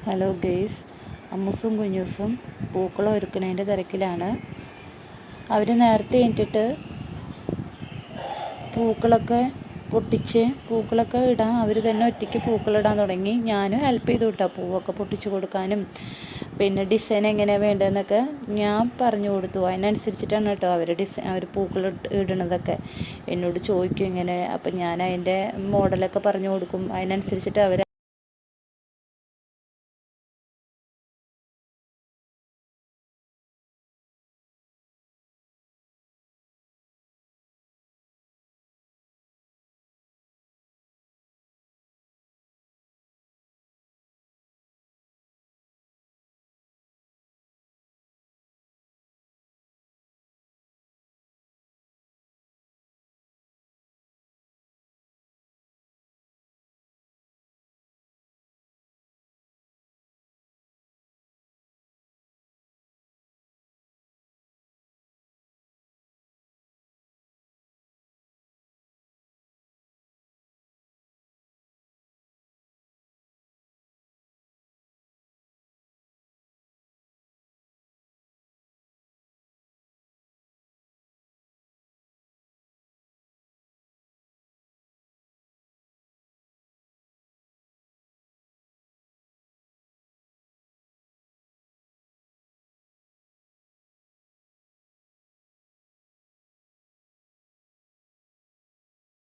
Hello guys, അമ്മൂസും കുഞ്ഞൂസും പൂക്കളം ഒരുക്കുന്നതിൻ്റെ തിരക്കിലാണ്. അവർ നേരത്തെ എണീറ്റിട്ട് പൂക്കളൊക്കെ ഇടാൻ അവർ തന്നെ ഒറ്റയ്ക്ക് പൂക്കളിടാൻ തുടങ്ങി. ഞാനും ഹെൽപ്പ് ചെയ്തു കേട്ടോ, പൂവൊക്കെ പൊട്ടിച്ച് കൊടുക്കാനും പിന്നെ ഡിസൈൻ എങ്ങനെയാണ് വേണ്ടതെന്നൊക്കെ ഞാൻ പറഞ്ഞു കൊടുത്തു. അതിനനുസരിച്ചിട്ടാണ് കേട്ടോ അവർ പൂക്കൾ ഇടുന്നതൊക്കെ. എന്നോട് ചോദിക്കും ഇങ്ങനെ, അപ്പം ഞാൻ അതിൻ്റെ മോഡലൊക്കെ പറഞ്ഞു കൊടുക്കും. അതിനനുസരിച്ചിട്ട് അവർ